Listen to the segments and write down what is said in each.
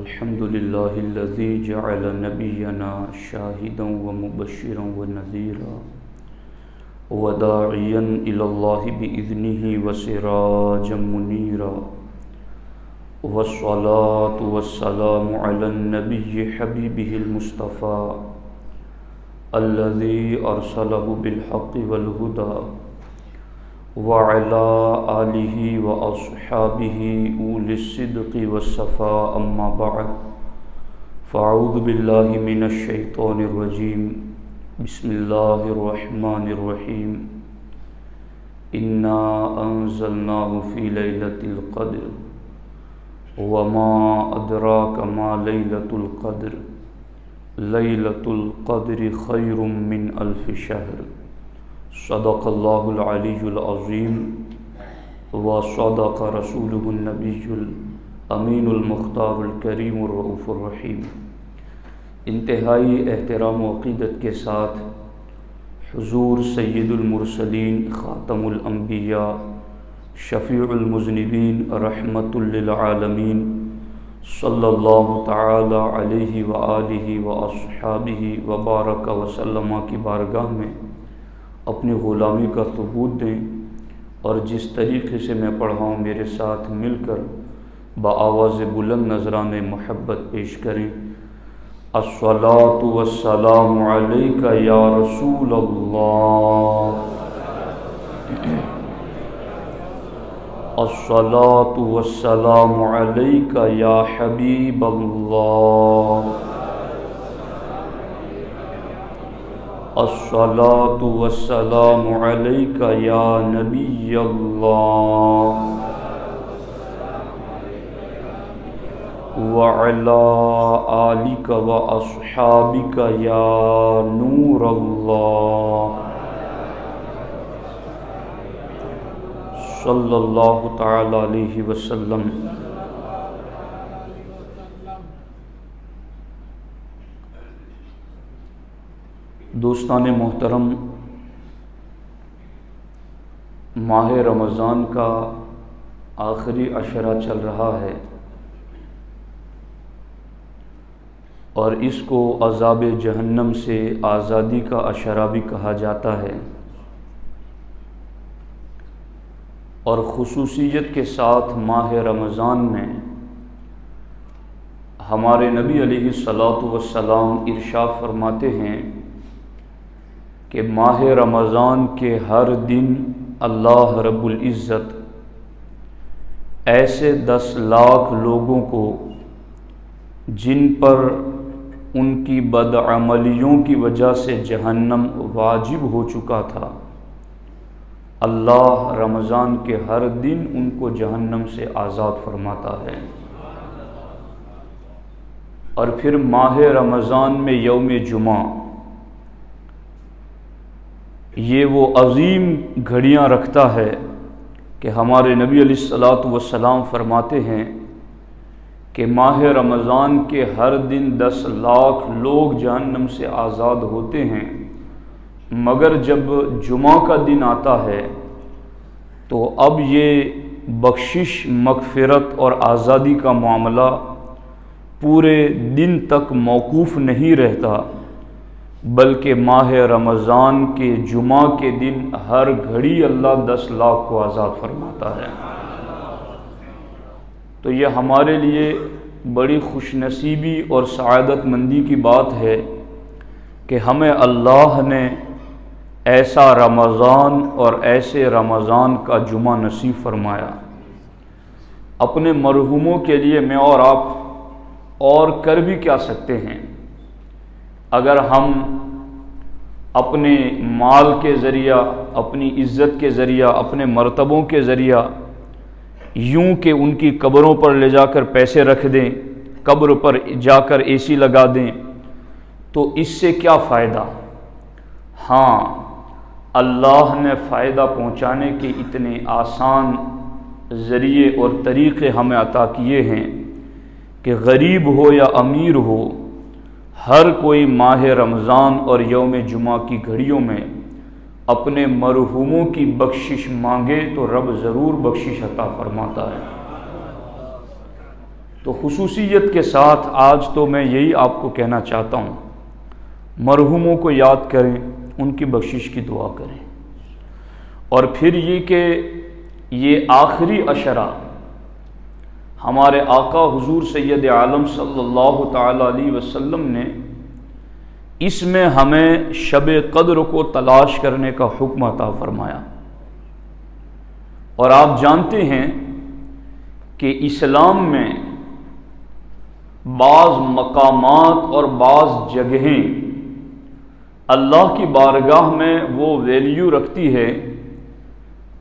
الحمد لله الذي جعل نبينا شاهدا ومبشرا ونذيرا وداعيا إلى الله بإذنه وسراجا منيرا، والصلاة والسلام على النبي حبيبه المصطفى الذي أرسله بالحق والهدى وعلى آله وأصحابه أولي الصدق والصفاء، أما بعد فأعوذ بالله من الشيطان الرجيم. بسم الله الرحمن الرحيم. إنا أنزلناه في ليلة القدر وما أدراك ما ليلة القدر ليلة القدر خير من ألف شهر. صدق الله العلي العظيم وصدق رسوله النبي الأمين المختار الكريم الرؤوف الرحيم. انتہائی احترام و عقیدت کے ساتھ حضور سید المرسلین، خاتم الانبیاء، شفیع المذنبین، رحمت للعالمین، صلی اللہ تعالی علیہ وآلہ واصحابہ وبارک وسلم کی بارگاہ میں اپنی غلامی کا ثبوت دیں، اور جس طریقے سے میں پڑھا ہوں میرے ساتھ مل کر بآواز بلند نذران محبت پیش کریں. الصلاۃ والسلام علیک یا رسول اللہ، الصلاۃ والسلام علیک یا حبیب اللہ، الصلاۃ والسلام علیک یا نبی اللہ، وعلی آلک واصحابک یا نور اللہ، صلی اللہ تعالی علیہ وسلم. دوستان محترم، ماہ رمضان کا آخری عشرہ چل رہا ہے، اور اس کو عذاب جہنم سے آزادی کا عشرہ بھی کہا جاتا ہے، اور خصوصیت کے ساتھ ماہ رمضان میں ہمارے نبی علیہ الصلاۃ والسلام ارشاد فرماتے ہیں کہ ماہ رمضان کے ہر دن اللہ رب العزت ایسے 10 لاکھ لوگوں کو جن پر ان کی بدعملیوں کی وجہ سے جہنم واجب ہو چکا تھا، اللہ رمضان کے ہر دن ان کو جہنم سے آزاد فرماتا ہے. اور پھر ماہ رمضان میں یوم جمعہ، یہ وہ عظیم گھڑیاں رکھتا ہے کہ ہمارے نبی علیہ الصلاۃ والسلام فرماتے ہیں کہ ماہ رمضان کے ہر دن 10 لاکھ لوگ جہنم سے آزاد ہوتے ہیں، مگر جب جمعہ کا دن آتا ہے تو اب یہ بخشش، مغفرت اور آزادی کا معاملہ پورے دن تک موقوف نہیں رہتا، بلکہ ماہ رمضان کے جمعہ کے دن ہر گھڑی اللہ 10 لاکھ کو آزاد فرماتا ہے. تو یہ ہمارے لیے بڑی خوش نصیبی اور سعادت مندی کی بات ہے کہ ہمیں اللہ نے ایسا رمضان اور ایسے رمضان کا جمعہ نصیب فرمایا. اپنے مرحوموں کے لیے میں اور آپ اور کر بھی کیا سکتے ہیں؟ اگر ہم اپنے مال کے ذریعہ، اپنی عزت کے ذریعہ، اپنے مرتبوں کے ذریعہ یوں کہ ان کی قبروں پر لے جا کر پیسے رکھ دیں، قبر پر جا کر اے سی لگا دیں، تو اس سے کیا فائدہ؟ ہاں، اللہ نے فائدہ پہنچانے کے اتنے آسان ذریعے اور طریقے ہمیں عطا کیے ہیں کہ غریب ہو یا امیر ہو، ہر کوئی ماہ رمضان اور یوم جمعہ کی گھڑیوں میں اپنے مرحوموں کی بخشش مانگے تو رب ضرور بخشش عطا فرماتا ہے. تو خصوصیت کے ساتھ آج تو میں یہی آپ کو کہنا چاہتا ہوں، مرحوموں کو یاد کریں، ان کی بخشش کی دعا کریں، اور پھر یہ کہ یہ آخری عشرہ ہمارے آقا حضور سید عالم صلی اللہ تعالی علیہ وسلم نے اس میں ہمیں شب قدر کو تلاش کرنے کا حکم عطا فرمایا۔ اور آپ جانتے ہیں کہ اسلام میں بعض مقامات اور بعض جگہیں اللہ کی بارگاہ میں وہ ویلیو رکھتی ہے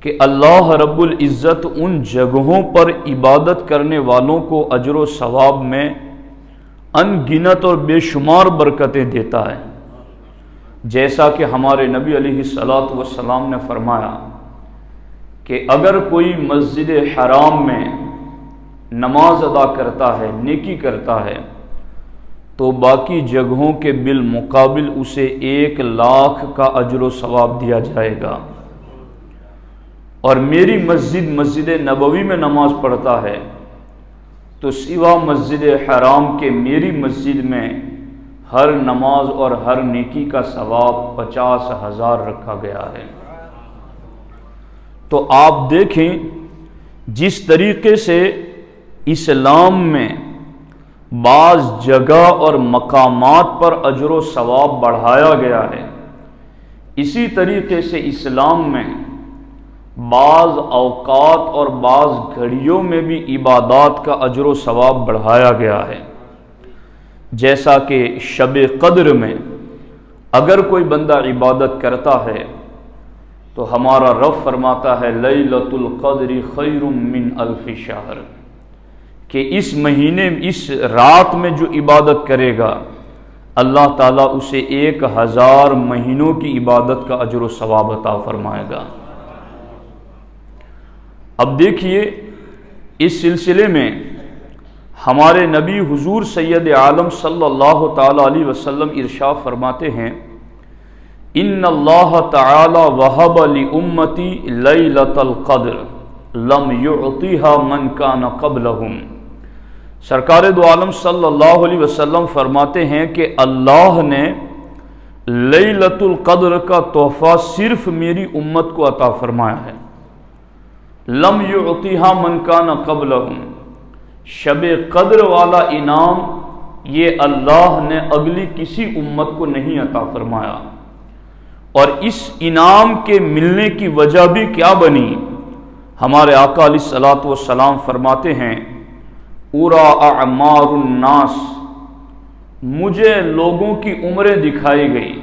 کہ اللہ رب العزت ان جگہوں پر عبادت کرنے والوں کو اجر و ثواب میں ان گنت اور بے شمار برکتیں دیتا ہے، جیسا کہ ہمارے نبی علیہ الصلاۃ والسلام نے فرمایا کہ اگر کوئی مسجد حرام میں نماز ادا کرتا ہے، نیکی کرتا ہے، تو باقی جگہوں کے بالمقابل اسے 1,00,000 کا اجر و ثواب دیا جائے گا۔ اور میری مسجد نبوی میں نماز پڑھتا ہے تو سوا مسجد حرام کے میری مسجد میں ہر نماز اور ہر نیکی کا ثواب 50,000 رکھا گیا ہے۔ تو آپ دیکھیں جس طریقے سے اسلام میں بعض جگہ اور مقامات پر اجر و ثواب بڑھایا گیا ہے، اسی طریقے سے اسلام میں بعض اوقات اور بعض گھڑیوں میں بھی عبادات کا اجر و ثواب بڑھایا گیا ہے۔ جیسا کہ شب قدر میں اگر کوئی بندہ عبادت کرتا ہے تو ہمارا رب فرماتا ہے لیلۃ القدر خیر من الف شہر، کہ اس مہینے اس رات میں جو عبادت کرے گا اللہ تعالیٰ اسے 1,000 مہینوں کی عبادت کا اجر و ثواب عطا فرمائے گا۔ اب دیکھیے اس سلسلے میں ہمارے نبی حضور سید عالم صلی اللہ تعالی علیہ وسلم ارشاد فرماتے ہیں ان اللہ تعالی وہب لامتی لیلۃ القدر لم یعطیہا من کان قبلہم۔ سرکار دو عالم صلی اللہ علیہ وسلم فرماتے ہیں کہ اللہ نے لیلۃ القدر کا تحفہ صرف میری امت کو عطا فرمایا ہے۔ لم یعطیہا من کان قبلہم، شب قدر والا انعام یہ اللہ نے اگلی کسی امت کو نہیں عطا فرمایا۔ اور اس انعام کے ملنے کی وجہ بھی کیا بنی؟ ہمارے آقا علیہ الصلوۃ والسلام فرماتے ہیں ارا اعمار الناس، مجھے لوگوں کی عمریں دکھائی گئی،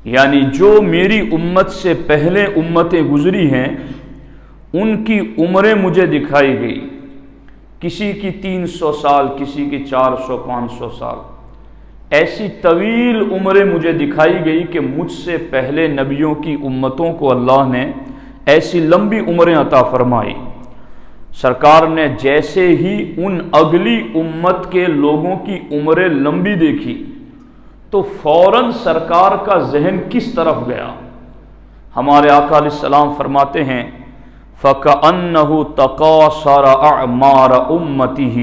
یعنی جو میری امت سے پہلے امتیں گزری ہیں ان کی عمریں مجھے دکھائی گئی، کسی کی 300 سال، کسی کی 400 500 سال، ایسی طویل عمریں مجھے دکھائی گئی کہ مجھ سے پہلے نبیوں کی امتوں کو اللہ نے ایسی لمبی عمریں عطا فرمائی۔ سرکار نے جیسے ہی ان اگلی امت کے لوگوں کی عمریں لمبی دیکھی تو فوراً سرکار کا ذہن کس طرف گیا؟ ہمارے آقا علیہ السلام فرماتے ہیں فَكَأَنَّهُ تَقَاصَرَ أَعْمَارَ أُمَّتِهِ،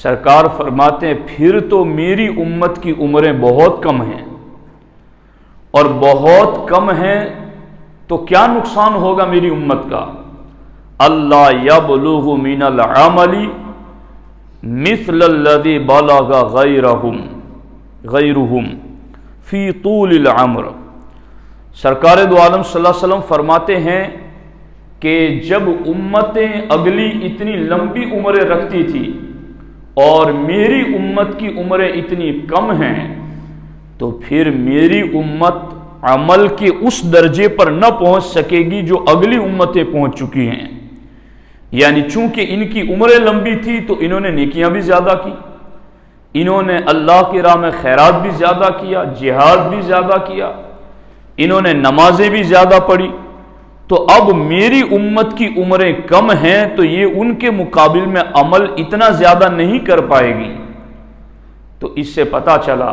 سرکار فرماتے ہیں پھر تو میری امت کی عمریں بہت کم ہیں، اور بہت کم ہیں تو کیا نقصان ہوگا میری امت کا؟ اللہ یبلغ من العمل مثل الذی بلغ غیرہم فی طول العمر۔ سرکار دو عالم صلی اللہ علیہ وسلم فرماتے ہیں کہ جب امتیں اگلی اتنی لمبی عمریں رکھتی تھی اور میری امت کی عمریں اتنی کم ہیں تو پھر میری امت عمل کے اس درجے پر نہ پہنچ سکے گی جو اگلی امتیں پہنچ چکی ہیں۔ یعنی چونکہ ان کی عمریں لمبی تھی تو انہوں نے نیکیاں بھی زیادہ کی، انہوں نے اللہ کی راہ میں خیرات بھی زیادہ کیا، جہاد بھی زیادہ کیا، انہوں نے نمازیں بھی زیادہ پڑھی، تو اب میری امت کی عمریں کم ہیں تو یہ ان کے مقابل میں عمل اتنا زیادہ نہیں کر پائے گی۔ تو اس سے پتہ چلا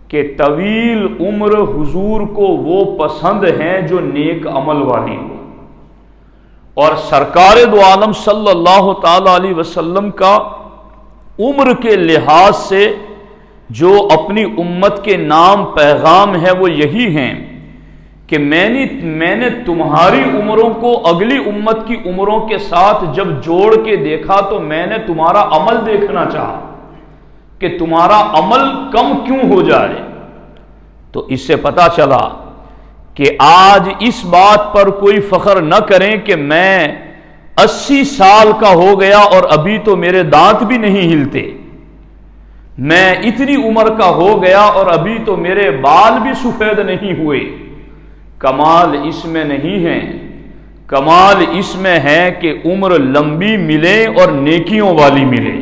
کہ طویل عمر حضور کو وہ پسند ہیں جو نیک عمل والی ہو، اور سرکار دو عالم صلی اللہ تعالی علیہ وسلم کا عمر کے لحاظ سے جو اپنی امت کے نام پیغام ہے وہ یہی ہیں کہ میں نے تمہاری عمروں کو اگلی امت کی عمروں کے ساتھ جب جوڑ کے دیکھا تو میں نے تمہارا عمل دیکھنا چاہا کہ تمہارا عمل کم کیوں ہو جائے۔ تو اس سے پتہ چلا کہ آج اس بات پر کوئی فخر نہ کریں کہ میں 80 سال کا ہو گیا اور ابھی تو میرے دانت بھی نہیں ہلتے، میں اتنی عمر کا ہو گیا اور ابھی تو میرے بال بھی سفید نہیں ہوئے۔ کمال اس میں نہیں ہے، کمال اس میں ہے کہ عمر لمبی ملے اور نیکیوں والی ملے،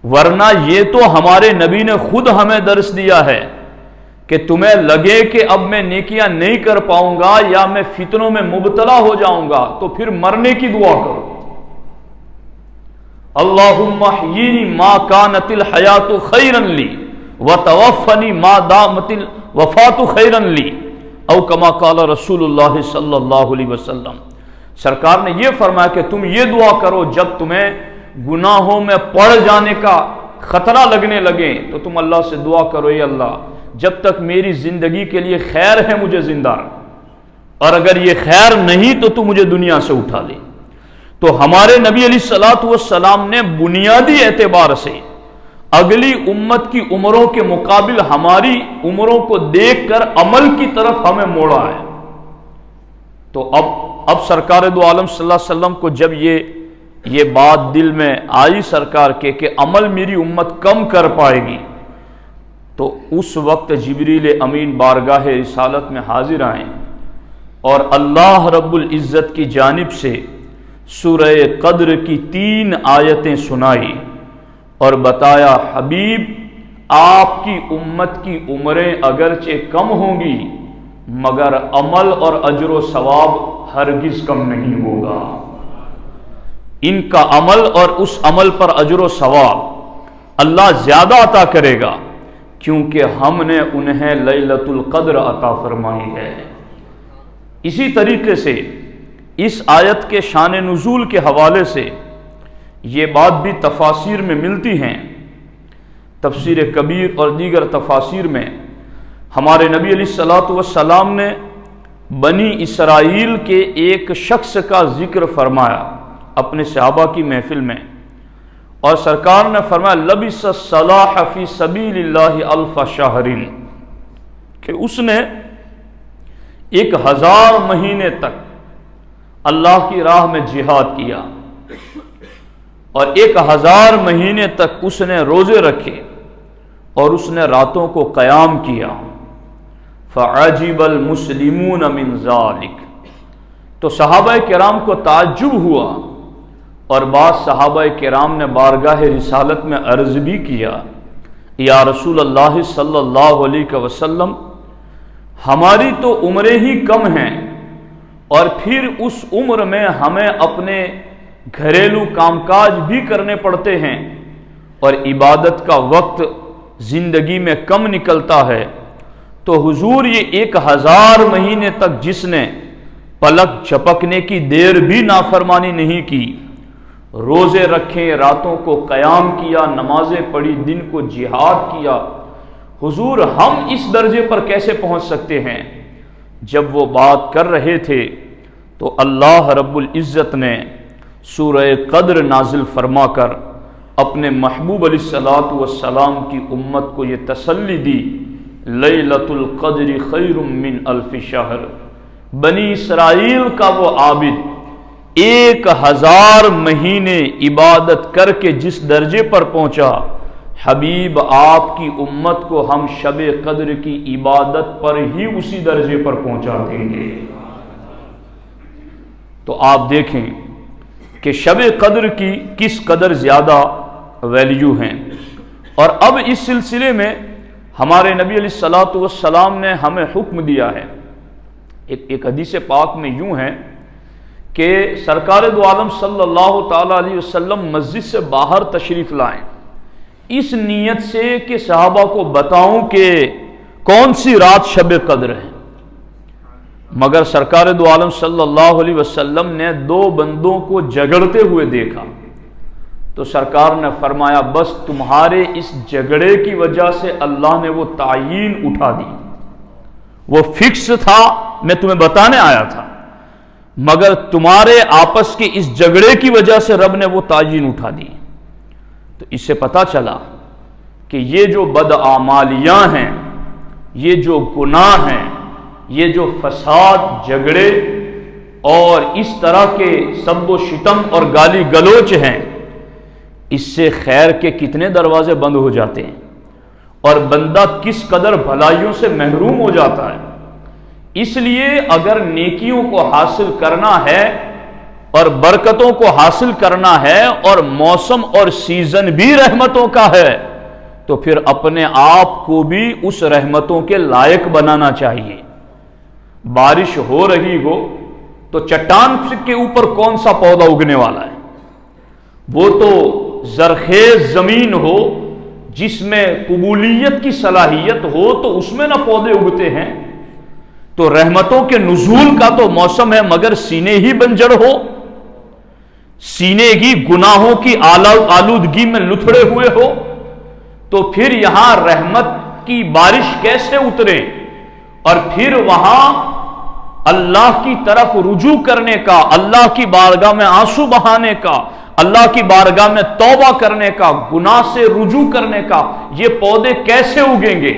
ورنہ یہ تو ہمارے نبی نے خود ہمیں درس دیا ہے کہ تمہیں لگے کہ اب میں نیکیاں نہیں کر پاؤں گا یا میں فتنوں میں مبتلا ہو جاؤں گا تو پھر مرنے کی دعا کرو، اللہم احیینی ما کانت الحیات خیرا لی وتوفنی ما دامت الوفات خیرا لی، او کما قال رسول اللہ صلی اللہ علیہ وسلم۔ سرکار نے یہ فرمایا کہ تم یہ دعا کرو جب تمہیں گناہوں میں پڑ جانے کا خطرہ لگنے لگے تو تم اللہ سے دعا کرو، اے اللہ جب تک میری زندگی کے لیے خیر ہے مجھے زندہ رکھ، اور اگر یہ خیر نہیں تو تو مجھے دنیا سے اٹھا لے۔ تو ہمارے نبی علیہ الصلوۃ والسلام نے بنیادی اعتبار سے اگلی امت کی عمروں کے مقابل ہماری عمروں کو دیکھ کر عمل کی طرف ہمیں موڑا ہے۔ تو اب سرکار دو عالم صلی اللہ علیہ وسلم کو جب یہ بات دل میں آئی سرکار کے کہ عمل میری امت کم کر پائے گی، تو اس وقت جبریل امین بارگاہ رسالت میں حاضر آئیں اور اللہ رب العزت کی جانب سے سورہ قدر کی 3 آیتیں سنائی اور بتایا حبیب آپ کی امت کی عمریں اگرچہ کم ہوں گی مگر عمل اور اجر و ثواب ہرگز کم نہیں ہوگا، ان کا عمل اور اس عمل پر اجر و ثواب اللہ زیادہ عطا کرے گا کیونکہ ہم نے انہیں لیلۃ القدر عطا فرمائی ہے۔ اسی طریقے سے اس آیت کے شان نزول کے حوالے سے یہ بات بھی تفاسیر میں ملتی ہیں، تفسیر کبیر اور دیگر تفاسیر میں ہمارے نبی علیہ الصلوۃ والسلام نے بنی اسرائیل کے ایک شخص کا ذکر فرمایا اپنے صحابہ کی محفل میں، اور سرکار نے فرمایا لبس الصلاح فی سبیل اللہ الف شہر، کہ اس نے 1000 مہینے تک اللہ کی راہ میں جہاد کیا اور 1000 مہینے تک اس نے روزے رکھے اور اس نے راتوں کو قیام کیا، فعجب المسلمون من ذلک، تو صحابہ کرام کو تعجب ہوا اور بعض صحابہ کرام نے بارگاہ رسالت میں عرض بھی کیا یا رسول اللہ صلی اللہ علیہ وسلم ہماری تو عمریں ہی کم ہیں اور پھر اس عمر میں ہمیں اپنے گھریلو کام کاج بھی کرنے پڑتے ہیں اور عبادت کا وقت زندگی میں کم نکلتا ہے، تو حضور یہ 1000 مہینے تک جس نے پلک جھپکنے کی دیر بھی نافرمانی نہیں کی، روزے رکھے، راتوں کو قیام کیا، نمازیں پڑھی، دن کو جہاد کیا، حضور ہم اس درجے پر کیسے پہنچ سکتے ہیں؟ جب وہ بات کر رہے تھے تو اللہ رب العزت نے سورہ قدر نازل فرما کر اپنے محبوب علیہ الصلوۃ والسلام کی امت کو یہ تسلی دی، لیلۃ القدر خیر من الف شہر، بنی اسرائیل کا وہ عابد 1000 مہینے عبادت کر کے جس درجے پر پہنچا، حبیب آپ کی امت کو ہم شب قدر کی عبادت پر ہی اسی درجے پر پہنچا دیں گے۔ تو آپ دیکھیں کہ شب قدر کی کس قدر زیادہ ویلیو ہیں، اور اب اس سلسلے میں ہمارے نبی علیہ الصلوۃ والسلام نے ہمیں حکم دیا ہے۔ ایک حدیث پاک میں یوں ہے کہ سرکار دو عالم صلی اللہ تعالی علیہ وسلم مسجد سے باہر تشریف لائیں اس نیت سے کہ صحابہ کو بتاؤں کہ کون سی رات شب قدر ہے۔ مگر سرکار دو عالم صلی اللہ علیہ وسلم نے دو بندوں کو جھگڑتے ہوئے دیکھا تو سرکار نے فرمایا بس تمہارے اس جھگڑے کی وجہ سے اللہ نے وہ تعیین اٹھا دی، وہ فکس تھا، میں تمہیں بتانے آیا تھا، مگر تمہارے آپس کے اس جھگڑے کی وجہ سے رب نے وہ تعیین اٹھا دی۔ تو اس سے پتہ چلا کہ یہ جو بدعمالیاں ہیں، یہ جو گناہ ہیں، یہ جو فساد، جھگڑے اور اس طرح کے سب و شتم اور گالی گلوچ ہیں، اس سے خیر کے کتنے دروازے بند ہو جاتے ہیں اور بندہ کس قدر بھلائیوں سے محروم ہو جاتا ہے۔ اس لیے اگر نیکیوں کو حاصل کرنا ہے اور برکتوں کو حاصل کرنا ہے اور موسم اور سیزن بھی رحمتوں کا ہے تو پھر اپنے آپ کو بھی اس رحمتوں کے لائق بنانا چاہیے۔ بارش ہو رہی ہو تو چٹان کے اوپر کون سا پودا اگنے والا ہے؟ وہ تو زرخیز زمین ہو جس میں قبولیت کی صلاحیت ہو تو اس میں نہ پودے اگتے ہیں۔ تو رحمتوں کے نزول کا تو موسم ہے، مگر سینے ہی بنجر ہو، سینے ہی گناہوں کی آلودگی میں لتھڑے ہوئے ہو تو پھر یہاں رحمت کی بارش کیسے اترے؟ اور پھر وہاں اللہ کی طرف رجوع کرنے کا، اللہ کی بارگاہ میں آنسو بہانے کا، اللہ کی بارگاہ میں توبہ کرنے کا، گناہ سے رجوع کرنے کا، یہ پودے کیسے اگیں گے؟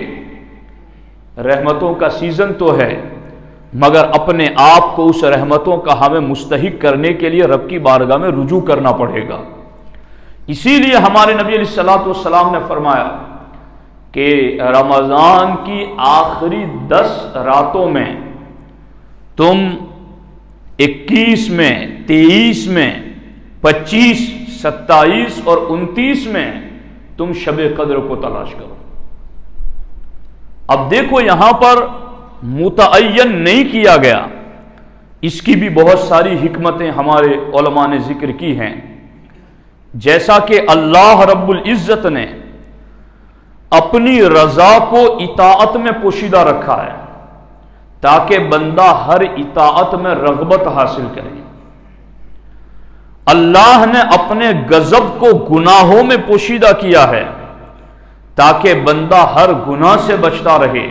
رحمتوں کا سیزن تو ہے، مگر اپنے آپ کو اس رحمتوں کا ہمیں مستحق کرنے کے لیے رب کی بارگاہ میں رجوع کرنا پڑے گا۔ اسی لیے ہمارے نبی علیہ الصلوۃ والسلام نے فرمایا کہ رمضان کی آخری 10 راتوں میں تم 21 میں، 23 میں، 25، 27 اور 29 میں تم شب قدر کو تلاش کرو۔ اب دیکھو یہاں پر متعین نہیں کیا گیا، اس کی بھی بہت ساری حکمتیں ہمارے علماء نے ذکر کی ہیں، جیسا کہ اللہ رب العزت نے اپنی رضا کو اطاعت میں پوشیدہ رکھا ہے تاکہ بندہ ہر اطاعت میں رغبت حاصل کرے۔ اللہ نے اپنے غضب کو گناہوں میں پوشیدہ کیا ہے تاکہ بندہ ہر گناہ سے بچتا رہے۔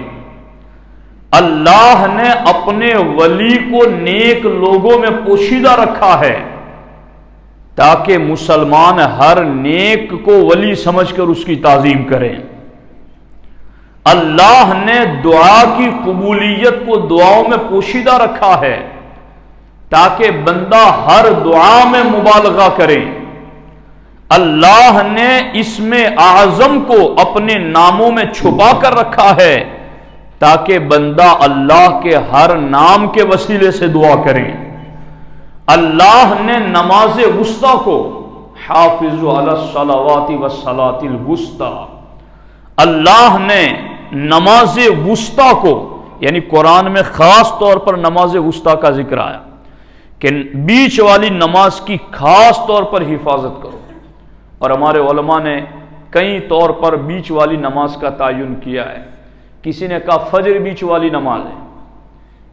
اللہ نے اپنے ولی کو نیک لوگوں میں پوشیدہ رکھا ہے تاکہ مسلمان ہر نیک کو ولی سمجھ کر اس کی تعظیم کریں۔ اللہ نے دعا کی قبولیت کو دعاؤں میں پوشیدہ رکھا ہے تاکہ بندہ ہر دعا میں مبالغہ کرے۔ اللہ نے اسم اعظم کو اپنے ناموں میں چھپا کر رکھا ہے تاکہ بندہ اللہ کے ہر نام کے وسیلے سے دعا کرے۔ اللہ نے نماز وسطیٰ کو حافظوا علی الصلوات والصلاۃ الوسطیٰ، اللہ نے نماز وسطیٰ کو، یعنی قرآن میں خاص طور پر نماز وسطیٰ کا ذکر آیا کہ بیچ والی نماز کی خاص طور پر حفاظت کرو، اور ہمارے علماء نے کئی طور پر بیچ والی نماز کا تعین کیا ہے۔ کسی نے کہا فجر بیچ والی نماز ہے،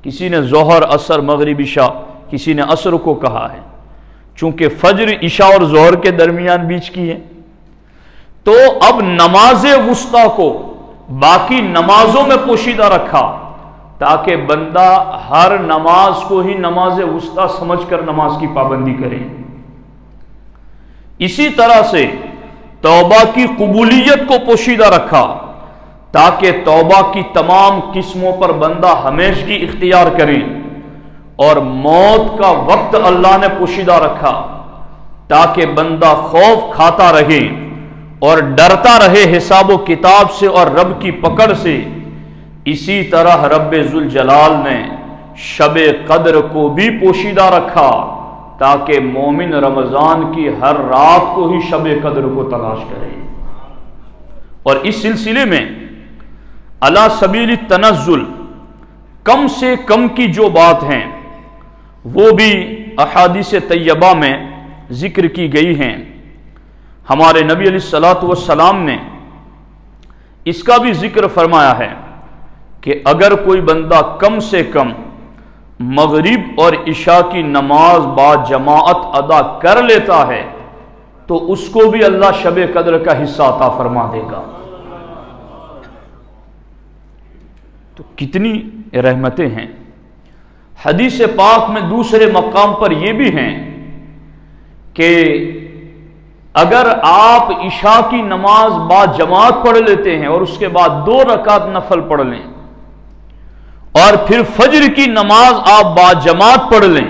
کسی نے ظہر، عصر، مغرب، عشاء، کسی نے عصر کو کہا ہے، چونکہ فجر، عشاء اور ظہر کے درمیان بیچ کی ہے۔ تو اب نماز وسطیٰ کو باقی نمازوں میں پوشیدہ رکھا تاکہ بندہ ہر نماز کو ہی نماز وسطیٰ سمجھ کر نماز کی پابندی کرے۔ اسی طرح سے توبہ کی قبولیت کو پوشیدہ رکھا تاکہ توبہ کی تمام قسموں پر بندہ ہمیشگی اختیار کرے، اور موت کا وقت اللہ نے پوشیدہ رکھا تاکہ بندہ خوف کھاتا رہے اور ڈرتا رہے حساب و کتاب سے اور رب کی پکڑ سے۔ اسی طرح رب ذوالجلال نے شب قدر کو بھی پوشیدہ رکھا تاکہ مومن رمضان کی ہر رات کو ہی شب قدر کو تلاش کرے۔ اور اس سلسلے میں علی سبیل التنزل کم سے کم کی جو بات ہیں وہ بھی احادیث طیبہ میں ذکر کی گئی ہیں۔ ہمارے نبی علیہ الصلوۃ والسلام نے اس کا بھی ذکر فرمایا ہے کہ اگر کوئی بندہ کم سے کم مغرب اور عشاء کی نماز با جماعت ادا کر لیتا ہے تو اس کو بھی اللہ شب قدر کا حصہ عطا فرما دے گا۔ تو کتنی رحمتیں ہیں۔ حدیث پاک میں دوسرے مقام پر یہ بھی ہیں کہ اگر آپ عشاء کی نماز با جماعت پڑھ لیتے ہیں اور اس کے بعد 2 رکعت نفل پڑھ لیں اور پھر فجر کی نماز آپ با جماعت پڑھ لیں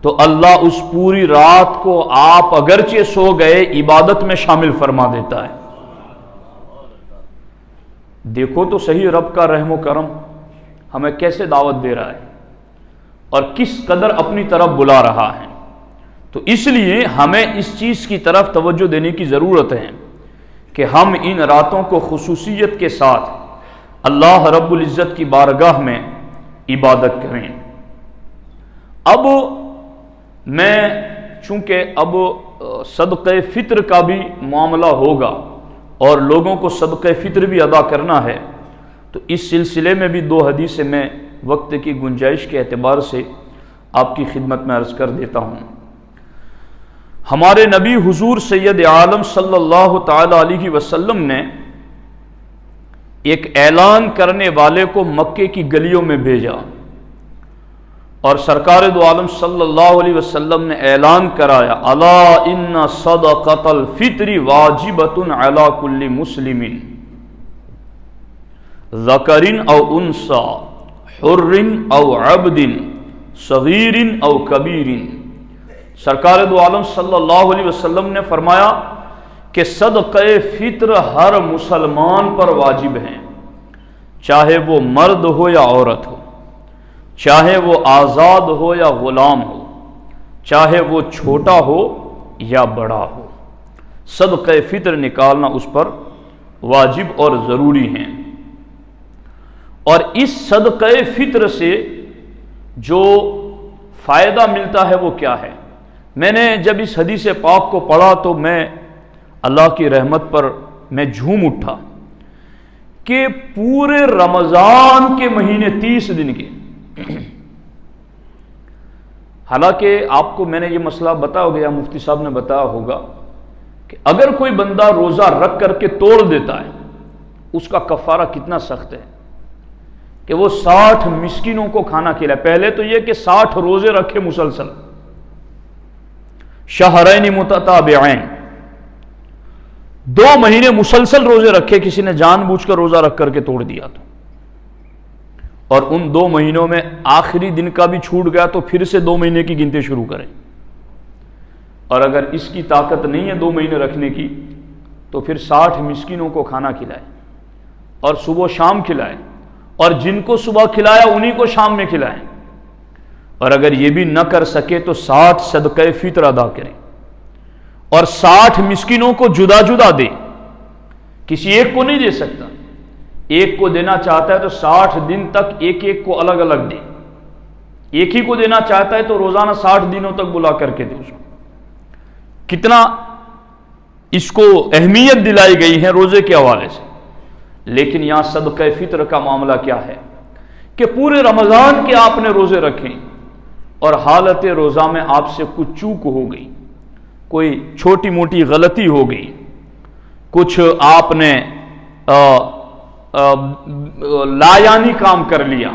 تو اللہ اس پوری رات کو آپ اگرچہ سو گئے عبادت میں شامل فرما دیتا ہے۔ دیکھو تو صحیح رب کا رحم و کرم ہمیں کیسے دعوت دے رہا ہے اور کس قدر اپنی طرف بلا رہا ہے۔ تو اس لیے ہمیں اس چیز کی طرف توجہ دینے کی ضرورت ہے کہ ہم ان راتوں کو خصوصیت کے ساتھ اللہ رب العزت کی بارگاہ میں عبادت کریں۔ اب میں چونکہ اب صدقہ فطر کا بھی معاملہ ہوگا اور لوگوں کو صدقہ فطر بھی ادا کرنا ہے، تو اس سلسلے میں بھی 2 حدیثیں میں وقت کی گنجائش کے اعتبار سے آپ کی خدمت میں عرض کر دیتا ہوں۔ ہمارے نبی حضور سید عالم صلی اللہ تعالی علیہ وسلم نے ایک اعلان کرنے والے کو مکے کی گلیوں میں بھیجا اور سرکار دو عالم صلی اللہ علیہ وسلم نے اعلان کرایا، الا ان صدقۃ الفطر واجبۃ علی کل مسلم ذکر او انثی حر او عبد صغیر او کبیر۔ سرکار دو عالم صلی اللہ علیہ وسلم نے فرمایا کہ صدقہ فطر ہر مسلمان پر واجب ہے، چاہے وہ مرد ہو یا عورت ہو، چاہے وہ آزاد ہو یا غلام ہو، چاہے وہ چھوٹا ہو یا بڑا ہو، صدقہ فطر نکالنا اس پر واجب اور ضروری ہے۔ اور اس صدقہ فطر سے جو فائدہ ملتا ہے وہ کیا ہے؟ میں نے جب اس حدیث پاک کو پڑھا تو میں اللہ کی رحمت پر میں جھوم اٹھا کہ پورے رمضان کے مہینے 30 دن کے، حالانکہ آپ کو میں نے یہ مسئلہ بتایا ہوگا یا مفتی صاحب نے بتایا ہوگا کہ اگر کوئی بندہ روزہ رکھ کر کے توڑ دیتا ہے اس کا کفارہ کتنا سخت ہے کہ وہ 60 مسکینوں کو کھانا کھلائے۔ پہلے تو یہ کہ 60 روزے رکھے مسلسل، شہرین متتابعین، 2 مہینے مسلسل روزے رکھے، کسی نے جان بوجھ کر روزہ رکھ کر کے توڑ دیا تو، اور ان 2 مہینوں میں آخری دن کا بھی چھوٹ گیا تو پھر سے 2 مہینے کی گنتی شروع کریں، اور اگر اس کی طاقت نہیں ہے 2 مہینے رکھنے کی تو پھر 60 مسکینوں کو کھانا کھلائے اور صبح و شام کھلائے، اور جن کو صبح کھلایا انہی کو شام میں کھلائیں، اور اگر یہ بھی نہ کر سکے تو 60 صدقہ فطر ادا کریں اور 60 مسکینوں کو جدا جدا دے، کسی ایک کو نہیں دے سکتا، ایک کو دینا چاہتا ہے تو 60 دن تک ایک ایک کو الگ الگ دے، ایک ہی کو دینا چاہتا ہے تو روزانہ 60 دنوں تک بلا کر کے دے اس کو۔ کتنا اس کو اہمیت دلائی گئی ہے روزے کے حوالے سے۔ لیکن یہاں صدقہ فطر کا معاملہ کیا ہے کہ پورے رمضان کے آپ نے روزے رکھیں اور حالت روزہ میں آپ سے کچھ چوک ہو گئی، کوئی چھوٹی موٹی غلطی ہو گئی، کچھ آپ نے لایانی کام کر لیا،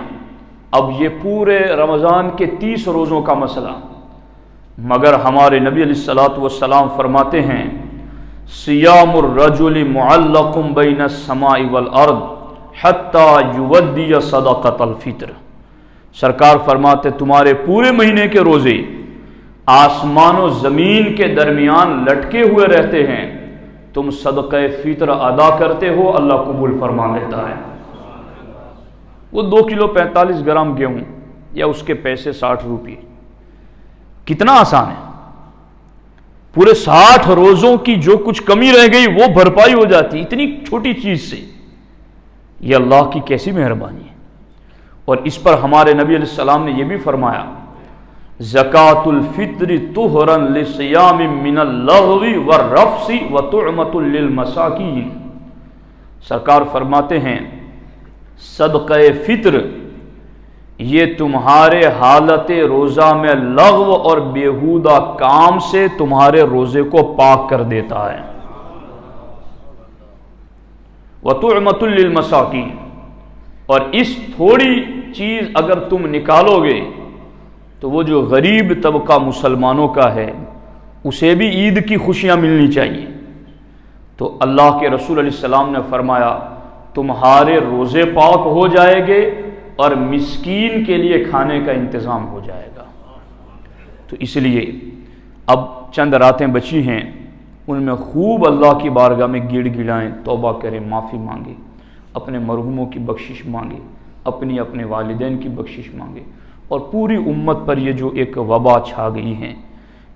اب یہ پورے رمضان کے 30 روزوں کا مسئلہ۔ مگر ہمارے نبی علیہ الصلوۃ والسلام فرماتے ہیں، صیام الرجل معلق بین السماء والارض حتی یودی صدقۃ الفطر۔ سرکار فرماتے تمہارے پورے مہینے کے روزے آسمان و زمین کے درمیان لٹکے ہوئے رہتے ہیں، تم صدقہ فطر ادا کرتے ہو اللہ قبول فرما لیتا ہے۔ وہ 2 کلو 45 گرام گیہوں یا اس کے پیسے 60 روپے، کتنا آسان ہے۔ پورے 60 روزوں کی جو کچھ کمی رہ گئی وہ بھرپائی ہو جاتی اتنی چھوٹی چیز سے۔ یہ اللہ کی کیسی مہربانی ہے۔ اور اس پر ہمارے نبی علیہ السلام نے یہ بھی فرمایا، زکوٰۃ الفطر طہرا للصیام من اللغو والرفث وطعمۃ للمساکین۔ سرکار فرماتے ہیں صدقہ فطر یہ تمہارے حالت روزہ میں لغو اور بیہودہ کام سے تمہارے روزے کو پاک کر دیتا ہے۔ وَطُعْمَةٌ لِّلْمَسَاكِينِ، اور اس تھوڑی چیز اگر تم نکالو گے تو وہ جو غریب طبقہ مسلمانوں کا ہے اسے بھی عید کی خوشیاں ملنی چاہیے۔ تو اللہ کے رسول علیہ السلام نے فرمایا تمہارے روزے پاک ہو جائے گے اور مسکین کے لیے کھانے کا انتظام ہو جائے گا۔ تو اس لیے اب چند راتیں بچی ہیں، ان میں خوب اللہ کی بارگاہ میں گڑ گڑائیں، توبہ کریں، معافی مانگیں، اپنے مرحوموں کی بخشش مانگیں، اپنے والدین کی بخشش مانگیں، اور پوری امت پر یہ جو ایک وبا چھا گئی ہے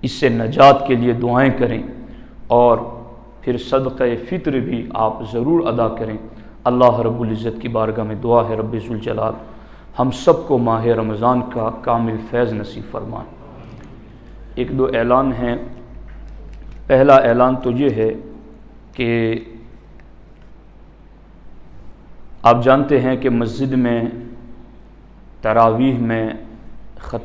اس سے نجات کے لیے دعائیں کریں، اور پھر صدقہ فطر بھی آپ ضرور ادا کریں۔ اللہ رب العزت کی بارگاہ میں دعا ہے رب ذوالجلال ہم سب کو ماہ رمضان کا کامل فیض نصیب فرمائیں۔ ایک دو اعلان ہیں۔ پہلا اعلان تو یہ ہے کہ آپ جانتے ہیں کہ مسجد میں تراویح میں ختم